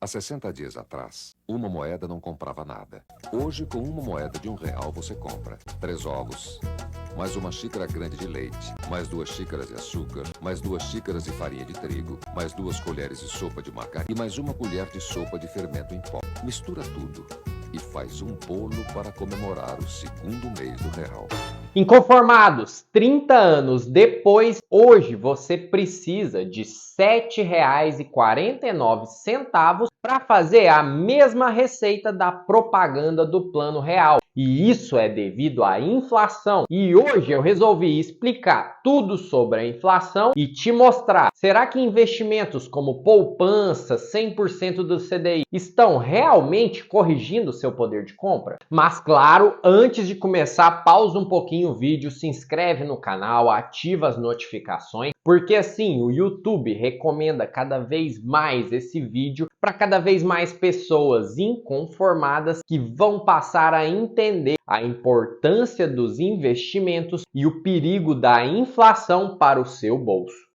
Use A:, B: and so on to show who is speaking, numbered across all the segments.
A: Há 60 dias atrás, uma moeda não comprava nada. Hoje, com uma moeda de R$1, você compra 3 ovos, mais uma xícara grande de leite, mais 2 xícaras de açúcar, mais 2 xícaras de farinha de trigo, mais 2 colheres de sopa de margarina e mais uma colher de sopa de fermento em pó. Mistura tudo e faz um bolo para comemorar o segundo mês do real.
B: Inconformados, 30 anos depois, hoje você precisa de R$ 7,49 para fazer a mesma receita da propaganda do Plano Real. E isso é devido à inflação. E hoje eu resolvi explicar tudo sobre a inflação e te mostrar. Será que investimentos como poupança, 100% do CDI, estão realmente corrigindo seu poder de compra? Mas claro, antes de começar, pausa um pouquinho o vídeo, se inscreve no canal, ativa as notificações, porque assim o YouTube recomenda cada vez mais esse vídeo para cada vez mais pessoas inconformadas que vão passar a entender a importância dos investimentos e o perigo da inflação para o seu bolso.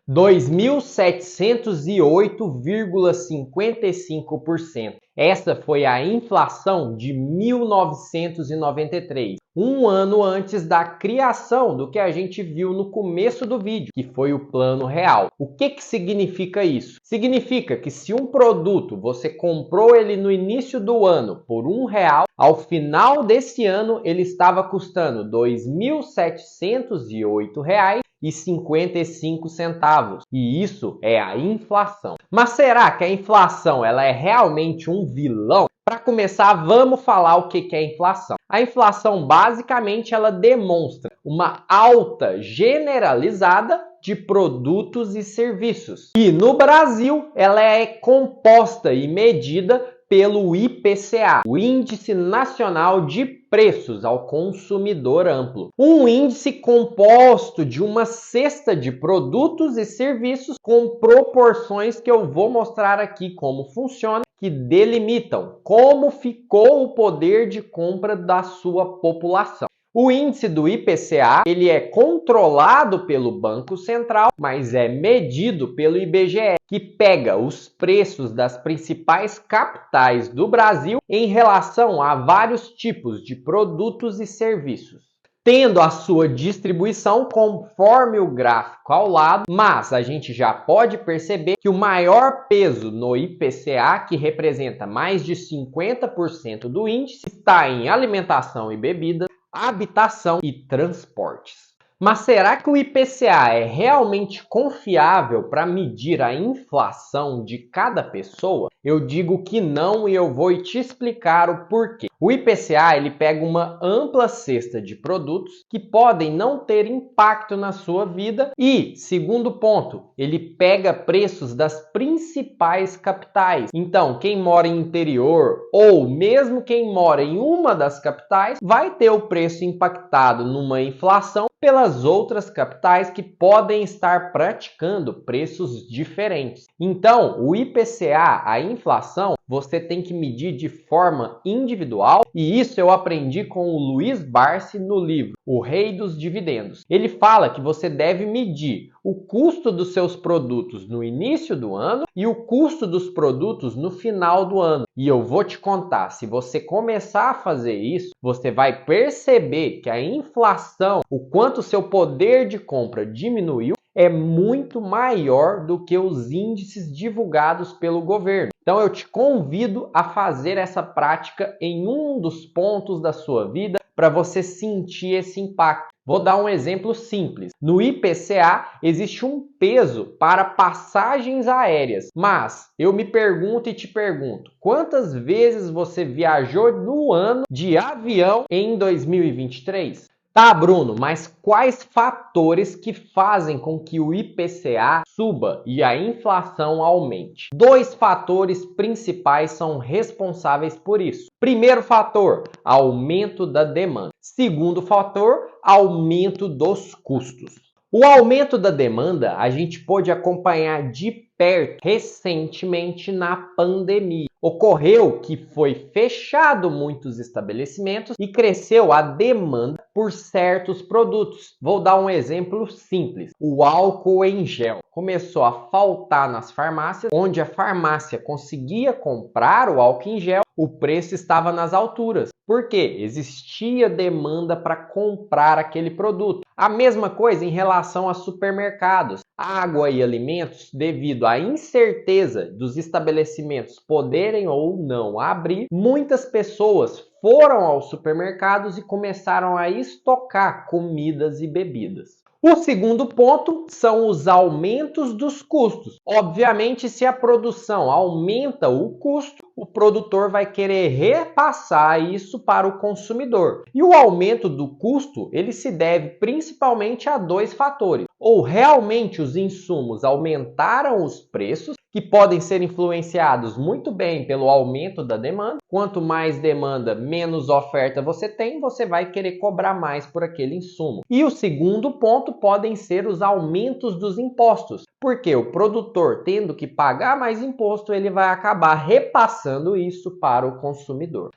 B: 2.708,55%. Essa foi a inflação de 1993, um ano antes da criação do que a gente viu no começo do vídeo, que foi o Plano Real. O que significa isso? Significa que se um produto você comprou ele no início do ano por R$1, ao final desse ano ele estava custando R$ 2.708,55. E isso é a inflação. Mas será que a inflação ela é realmente um vilão? Para começar, vamos falar o que é inflação. A inflação, basicamente, ela demonstra uma alta generalizada de produtos e serviços. E no Brasil, ela é composta e medida pelo IPCA, o Índice Nacional de Preços ao Consumidor Amplo. Um índice composto de uma cesta de produtos e serviços com proporções que eu vou mostrar aqui como funciona, que delimitam como ficou o poder de compra da sua população. O índice do IPCA, ele é controlado pelo Banco Central, mas é medido pelo IBGE, que pega os preços das principais capitais do Brasil em relação a vários tipos de produtos e serviços, tendo a sua distribuição conforme o gráfico ao lado, mas a gente já pode perceber que o maior peso no IPCA, que representa mais de 50% do índice, está em alimentação e bebidas, habitação e transportes. Mas será que o IPCA é realmente confiável para medir a inflação de cada pessoa? Eu digo que não e eu vou te explicar o porquê. O IPCA ele pega uma ampla cesta de produtos que podem não ter impacto na sua vida e, segundo ponto, ele pega preços das principais capitais. Então, quem mora em interior ou mesmo quem mora em uma das capitais vai ter o preço impactado numa inflação pelas outras capitais que podem estar praticando preços diferentes. Então, o IPCA, a inflação, você tem que medir de forma individual e isso eu aprendi com o Luiz Barsi no livro O Rei dos Dividendos. Ele fala que você deve medir o custo dos seus produtos no início do ano e o custo dos produtos no final do ano. E eu vou te contar, se você começar a fazer isso, você vai perceber que a inflação, o quanto o seu poder de compra diminuiu, é muito maior do que os índices divulgados pelo governo. Então eu te convido a fazer essa prática em um dos pontos da sua vida para você sentir esse impacto. Vou dar um exemplo simples. No IPCA existe um peso para passagens aéreas, mas eu me pergunto e te pergunto, quantas vezes você viajou no ano de avião em 2023? Tá, Bruno, mas quais fatores que fazem com que o IPCA suba e a inflação aumente? 2 fatores principais são responsáveis por isso. Primeiro fator, aumento da demanda. Segundo fator, aumento dos custos. O aumento da demanda a gente pôde acompanhar de perto recentemente na pandemia. Ocorreu que foi fechado muitos estabelecimentos e cresceu a demanda por certos produtos. Vou dar um exemplo simples. O álcool em gel começou a faltar nas farmácias, onde a farmácia conseguia comprar o álcool em gel, o preço estava nas alturas. Por quê? Existia demanda para comprar aquele produto. A mesma coisa em relação a supermercados. Água e alimentos, devido à incerteza dos estabelecimentos poderem ou não abrir, muitas pessoas foram aos supermercados e começaram a estocar comidas e bebidas. O segundo ponto são os aumentos dos custos. Obviamente, se a produção aumenta o custo, o produtor vai querer repassar isso para o consumidor. E o aumento do custo, ele se deve principalmente a dois fatores. Ou realmente os insumos aumentaram os preços, que podem ser influenciados muito bem pelo aumento da demanda. Quanto mais demanda, menos oferta você tem, você vai querer cobrar mais por aquele insumo. E o segundo ponto podem ser os aumentos dos impostos, porque o produtor, tendo que pagar mais imposto, ele vai acabar repassando isso para o consumidor.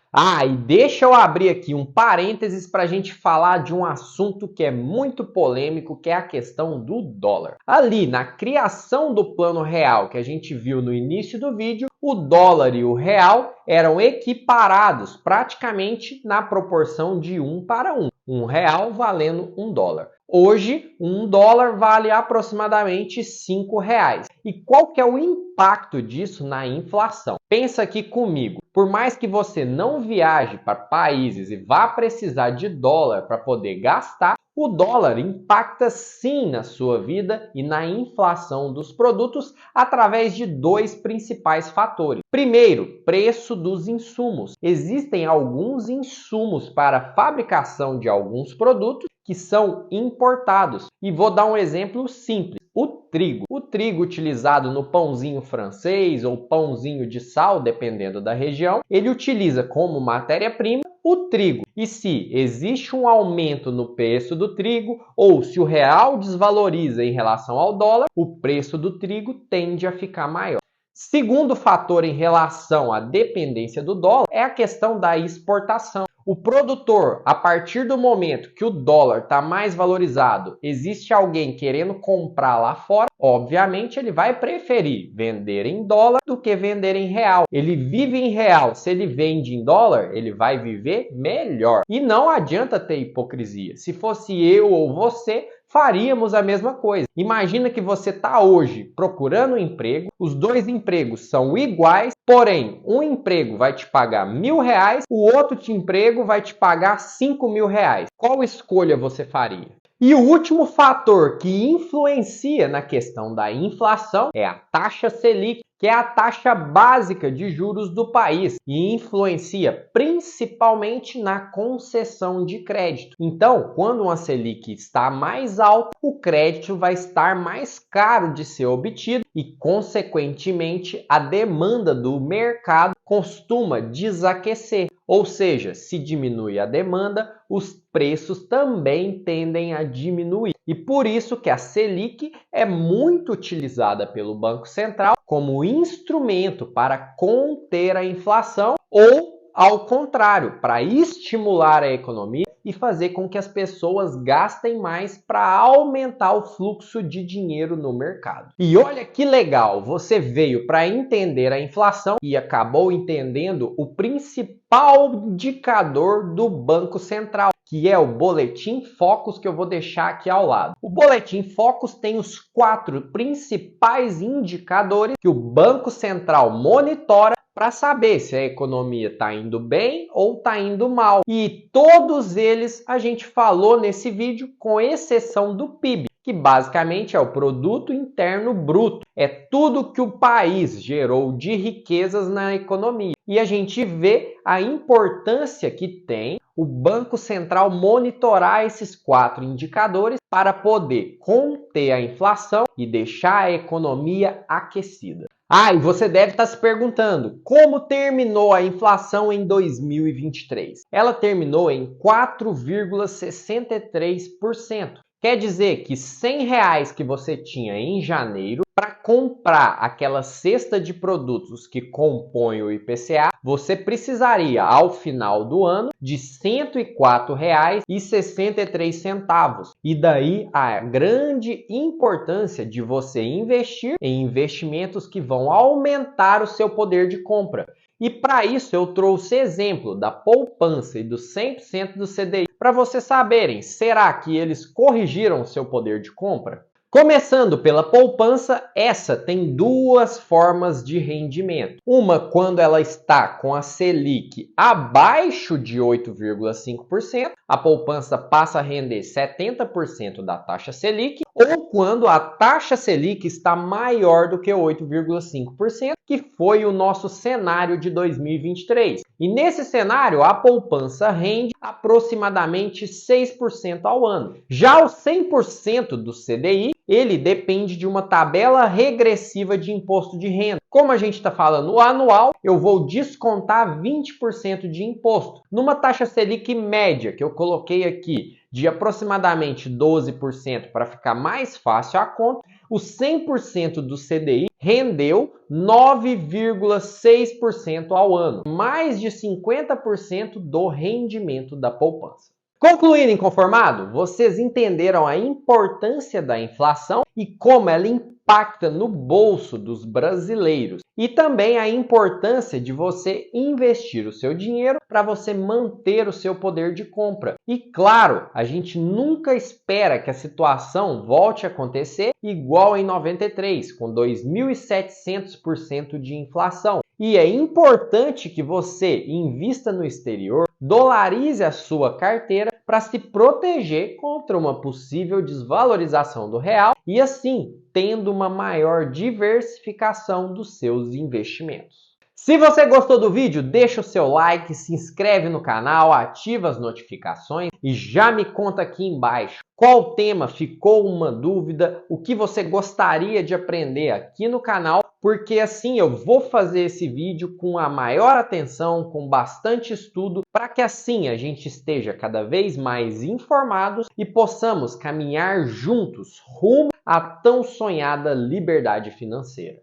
B: E deixa eu abrir aqui um parênteses para a gente falar de um assunto que é muito polêmico, que é a questão do dólar. Ali, na criação do Plano Real, que a gente viu no início do vídeo, o dólar e o real eram equiparados praticamente na proporção de 1 para 1. Um real valendo $1. Hoje, $1 vale aproximadamente R$5. E qual que é o impacto disso na inflação? Pensa aqui comigo. Por mais que você não viaje para países e vá precisar de dólar para poder gastar, o dólar impacta sim na sua vida e na inflação dos produtos através de dois principais fatores. Primeiro, preço dos insumos. Existem alguns insumos para a fabricação de alguns produtos que são importados. E vou dar um exemplo simples. O trigo. O trigo utilizado no pãozinho francês ou pãozinho de sal, dependendo da região, ele utiliza como matéria-prima o trigo. E se existe um aumento no preço do trigo, ou se o real desvaloriza em relação ao dólar, o preço do trigo tende a ficar maior. Segundo fator em relação à dependência do dólar é a questão da exportação. O produtor, a partir do momento que o dólar está mais valorizado, existe alguém querendo comprar lá fora, obviamente ele vai preferir vender em dólar do que vender em real. Ele vive em real, se ele vende em dólar, ele vai viver melhor. E não adianta ter hipocrisia. Se fosse eu ou você, faríamos a mesma coisa. Imagina que você está hoje procurando um emprego, os dois empregos são iguais, porém, um emprego vai te pagar R$1.000, o outro emprego vai te pagar R$5.000. Qual escolha você faria? E o último fator que influencia na questão da inflação é a taxa Selic, que é a taxa básica de juros do país e influencia principalmente na concessão de crédito. Então, quando uma Selic está mais alta, o crédito vai estar mais caro de ser obtido e, consequentemente, a demanda do mercado costuma desaquecer. Ou seja, se diminui a demanda, os preços também tendem a diminuir. E por isso que a Selic é muito utilizada pelo Banco Central como instrumento para conter a inflação ou, ao contrário, para estimular a economia e fazer com que as pessoas gastem mais para aumentar o fluxo de dinheiro no mercado. E olha que legal, você veio para entender a inflação e acabou entendendo o principal indicador do Banco Central, que é o Boletim Focus, que eu vou deixar aqui ao lado. O Boletim Focus tem os 4 principais indicadores que o Banco Central monitora para saber se a economia está indo bem ou está indo mal. E todos eles a gente falou nesse vídeo, com exceção do PIB, que basicamente é o Produto Interno Bruto. É tudo que o país gerou de riquezas na economia. E a gente vê a importância que tem o Banco Central monitorar esses 4 indicadores para poder conter a inflação e deixar a economia aquecida. E você deve estar se perguntando, como terminou a inflação em 2023? Ela terminou em 4,63%, Quer dizer que R$ 100 que você tinha em janeiro para comprar aquela cesta de produtos que compõem o IPCA, você precisaria, ao final do ano, de R$ 104,63. E daí a grande importância de você investir em investimentos que vão aumentar o seu poder de compra. E para isso eu trouxe exemplo da poupança e do 100% do CDI para vocês saberem, será que eles corrigiram o seu poder de compra? Começando pela poupança, essa tem duas formas de rendimento. Uma quando ela está com a Selic abaixo de 8,5%, a poupança passa a render 70% da taxa Selic, ou quando a taxa Selic está maior do que 8,5%, que foi o nosso cenário de 2023. E nesse cenário, a poupança rende aproximadamente 6% ao ano. Já o 100% do CDI, ele depende de uma tabela regressiva de imposto de renda. Como a gente está falando anual, eu vou descontar 20% de imposto. Numa taxa Selic média, que eu coloquei aqui, de aproximadamente 12% para ficar mais fácil a conta, o 100% do CDI rendeu 9,6% ao ano, mais de 50% do rendimento da poupança. Concluindo inconformado, vocês entenderam a importância da inflação e como ela impacta no bolso dos brasileiros e também a importância de você investir o seu dinheiro para você manter o seu poder de compra. E claro, a gente nunca espera que a situação volte a acontecer igual em 93, com 2.700% de inflação. E é importante que você invista no exterior, dolarize a sua carteira para se proteger contra uma possível desvalorização do real e assim tendo uma maior diversificação dos seus investimentos. Se você gostou do vídeo, deixa o seu like, se inscreve no canal, ativa as notificações e já me conta aqui embaixo qual tema ficou uma dúvida, o que você gostaria de aprender aqui no canal, porque assim eu vou fazer esse vídeo com a maior atenção, com bastante estudo, para que assim a gente esteja cada vez mais informados e possamos caminhar juntos rumo à tão sonhada liberdade financeira.